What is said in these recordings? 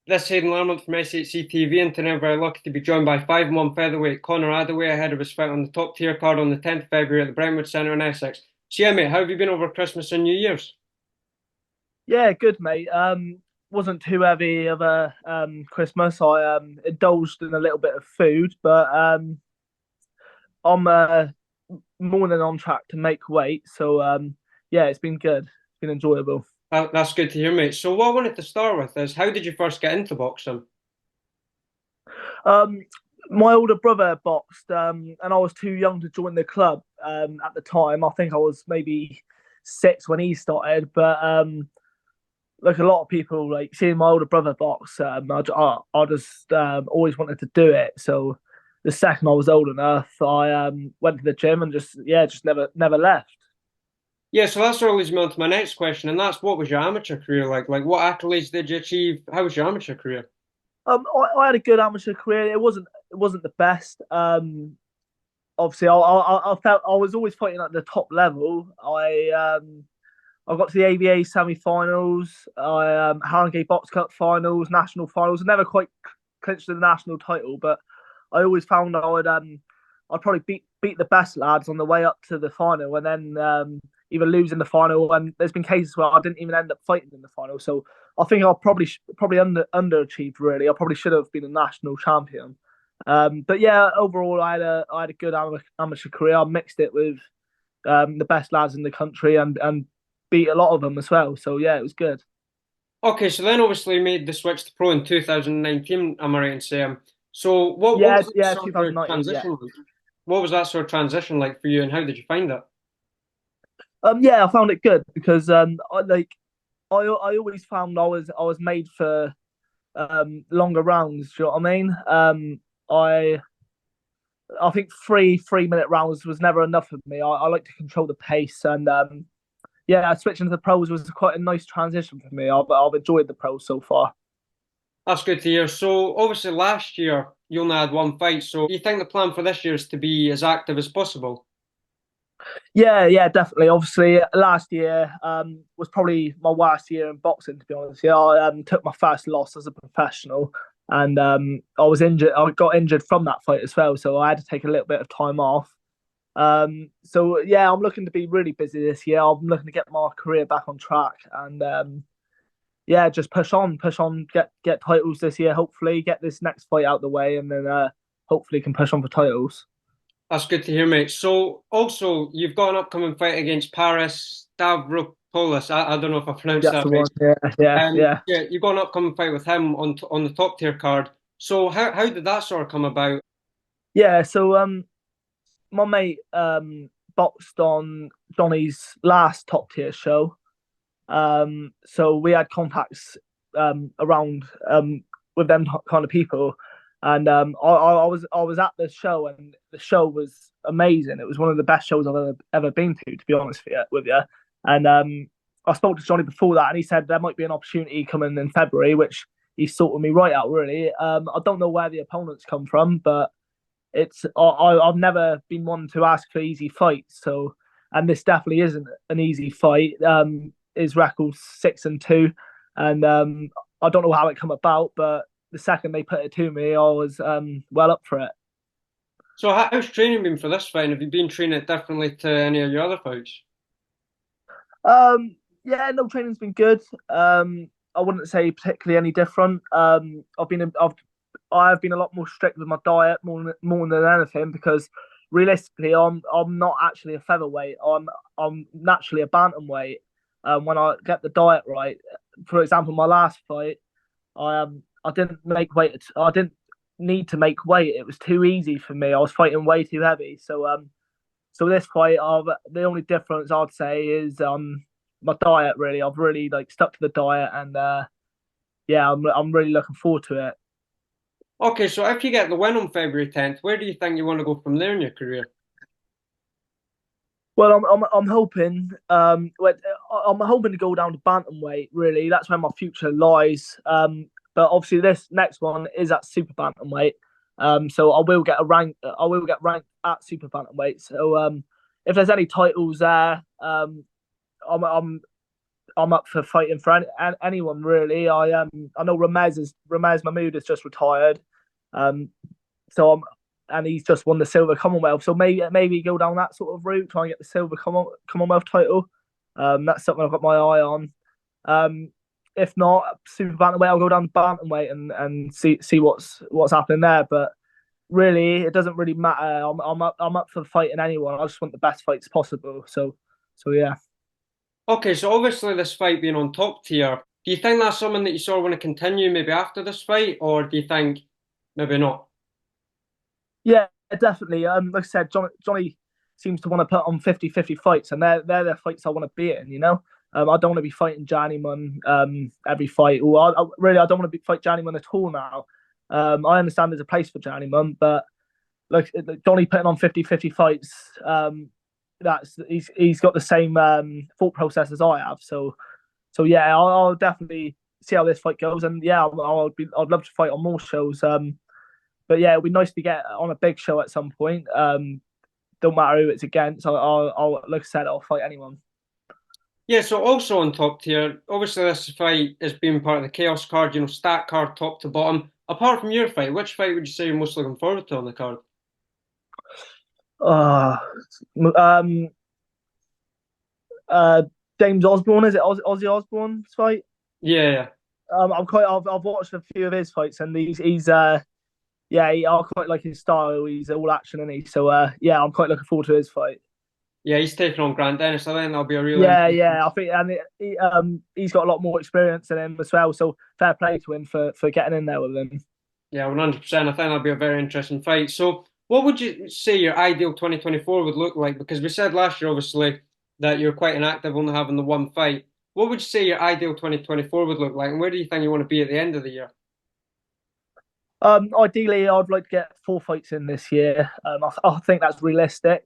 This is Hayden from SHC TV, and today I'm very lucky to be joined by 5-1 featherweight Conor Adaway ahead of his fight on the top tier card on the 10th of February at the Brentwood Centre in Essex. So yeah, mate, how have you been over Christmas and New Year's? Yeah, good mate. Wasn't too heavy of a Christmas. I indulged in a little bit of food, but I'm more than on track to make weight. So yeah, it's been good. It's been enjoyable. That's good to hear, mate. So what I wanted to start with is, how did you first get into boxing? Um, my older brother boxed, and I was too young to join the club at the time. I think I was maybe 6 when he started, but like a lot of people, like seeing my older brother box, I just always wanted to do it. So the second I was old enough, I went to the gym and just never left. Yeah, so that sort of leads me on to my next question, and that's what was your amateur career like? Like, what accolades did you achieve? How was your amateur career? I had a good amateur career. It wasn't the best. Obviously, I felt I was always fighting at the top level. I got to the ABA semi-finals, Harringay Box Cup finals, national finals. I never quite clinched the national title, but I always found I'd probably beat the best lads on the way up to the final, and then either lose in the final. And there's been cases where I didn't even end up fighting in the final. So I think I probably underachieved. Really, I probably should have been a national champion. But yeah, overall, I had a good amateur career. I mixed it with the best lads in the country and beat a lot of them as well. So yeah, it was good. Okay, so then obviously you made the switch to pro in 2019, am I right in saying? So what Yeah, was that yeah, sort of 2019. Yeah, transition like? What was that sort of transition like for you, and how did you find it? yeah, I found it good because I always found I was made for longer rounds. Do you know what I mean? I I think three-minute rounds was never enough for me. I like to control the pace, and yeah, switching to the pros was quite a nice transition for me. I've enjoyed the pros so far. That's good to hear. So obviously last year you only had one fight, so do you think the plan for this year is to be as active as possible? Yeah, yeah, definitely. Obviously, last year was probably my worst year in boxing. To be honest, yeah, I took my first loss as a professional, and I was injured. I got injured from that fight as well, so I had to take a little bit of time off. So yeah, I'm looking to be really busy this year. I'm looking to get my career back on track, and yeah, just push on, get titles this year. Hopefully, get this next fight out the way, and then hopefully can push on for titles. That's good to hear, mate. So also you've got an upcoming fight against Paris Stavropoulos. I don't know if I pronounced That's that the right. one. Yeah, yeah, yeah. Yeah, you've got an upcoming fight with him on the top tier card. So how did that sort of come about? Yeah, so my mate boxed on Johnny's last top tier show. So we had contacts around with them kind of people, and I was at the show, and the show was amazing. It was one of the best shows I've ever been to be honest with you. And I spoke to Johnny before that, and he said there might be an opportunity coming in February, which he sorted me right out. Really, I don't know where the opponents come from, but I've never been one to ask for easy fights. So, and this definitely isn't an easy fight. His record's 6-2, and I don't know how it come about, but the second they put it to me, I was well up for it. So how's training been for this fight? Have you been training it differently to any of your other fights? Yeah, no, training's been good. I wouldn't say particularly any different. I've been a lot more strict with my diet more than anything because realistically, I'm not actually a featherweight. I'm naturally a bantamweight. When I get the diet right, for example, my last fight, I didn't make weight. I didn't need to make weight. It was too easy for me. I was fighting way too heavy. So this fight, the only difference I'd say is my diet. Really, I've really like stuck to the diet, and yeah, I'm really looking forward to it. Okay, so if you get the win on February 10th, where do you think you want to go from there in your career? Well, I'm hoping I'm hoping to go down to bantamweight. Really, that's where my future lies. But obviously this next one is at super bantamweight. So I will get a rank. I will get ranked at super bantamweight. So if there's any titles there, I'm I'm up for fighting for anyone really. I know Ramez Mahmood has just retired, um, so and he's just won the silver Commonwealth. So maybe go down that sort of route, try and get the silver Commonwealth title. That's something I've got my eye on. If not, super bantamweight, I'll go down to bantamweight and see what's happening there. But really, it doesn't really matter. I'm up for fighting anyone. I just want the best fights possible. So yeah. Okay, so obviously this fight being on top tier, do you think that's something that you sort of want to continue maybe after this fight, or do you think maybe not? Yeah, definitely. Like I said, Johnny seems to want to put on 50-50 fights, and they're the fights I want to be in. I don't want to be fighting Journeyman every fight. Or I don't want to fight Journeyman at all now. I understand there's a place for Journeyman, but like Johnny putting on 50-50 fights, he's got the same thought process as I have. So yeah, I'll definitely see how this fight goes, and yeah, I'd love to fight on more shows. But yeah, it'd be nice to get on a big show at some point. Don't matter who it's against. I'll like I said, I'll fight anyone. Yeah, so also on top tier, obviously this fight has been part of the Chaos card, stat card top to bottom. Apart from your fight, which fight would you say you're most looking forward to on the card? Uh, um, uh, James Osborne, is it Ozzy Osbourne's fight? Yeah, yeah. I've watched a few of his fights, and I quite like his style. He's all action, and so yeah, I'm quite looking forward to his fight. Yeah, he's taking on Grant Dennis. I think that'll be a really Yeah, I think, and he's got a lot more experience than him as well. So fair play to him for getting in there with him. Yeah, 100%. I think that'll be a very interesting fight. So, what would you say your ideal 2024 would look like? Because we said last year, obviously, that you're quite inactive, only having the one fight. What would you say your ideal 2024 would look like, and where do you think you want to be at the end of the year? Ideally, I'd like to get 4 fights in this year. I think that's realistic.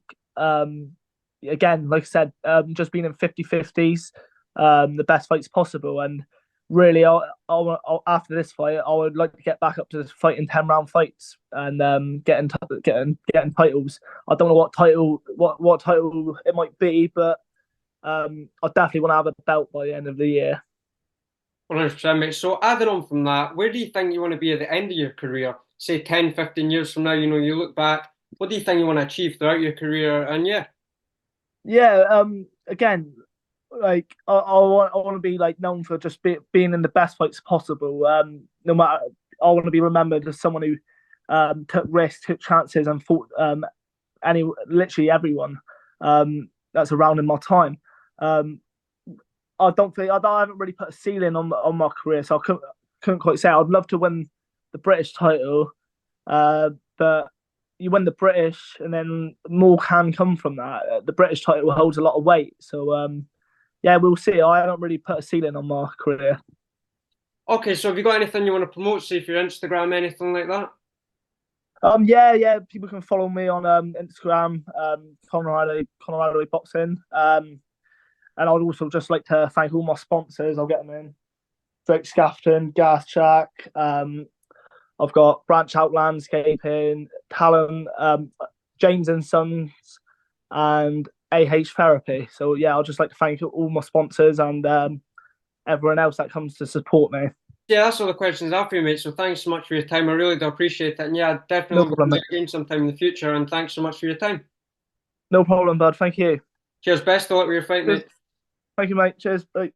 Again, like I said, just being in 50-50s, the best fights possible. And really, after this fight, I would like to get back up to fighting 10 round fights and getting titles. I don't know what title it might be, but I definitely want to have a belt by the end of the year. 100%, mate. So, adding on from that, where do you think you want to be at the end of your career? Say 10, 15 years from now, you look back, what do you think you want to achieve throughout your career? And yeah. Yeah. Again, like I want to be like known for just being in the best fights possible. No matter, I want to be remembered as someone who took risks, took chances, and fought literally everyone that's around in my time. I haven't really put a ceiling on my career, so I couldn't quite say. I'd love to win the British title, but you win the British, and then more can come from that. The British title holds a lot of weight, so yeah, we'll see. I haven't really put a ceiling on my career. Okay, so have you got anything you want to promote? Say for your Instagram, anything like that? Yeah. People can follow me on Instagram, Conor Adaway Boxing. And I'd also just like to thank all my sponsors. I'll get them in. Drake Scafton, Gas Shack. I've got Branch Out Landscaping, Talent, James and Sons, and AH Therapy. So yeah, I'd just like to thank all my sponsors and everyone else that comes to support me. Yeah, that's all the questions I have for you, mate. So thanks so much for your time. I really do appreciate it. And yeah, No definitely we'll problem, do mate. it again sometime in the future. And thanks so much for your time. No problem, bud. Thank you. Cheers. Best of luck with your fight, Cheers. mate. Thank you, mate. Cheers. Bye.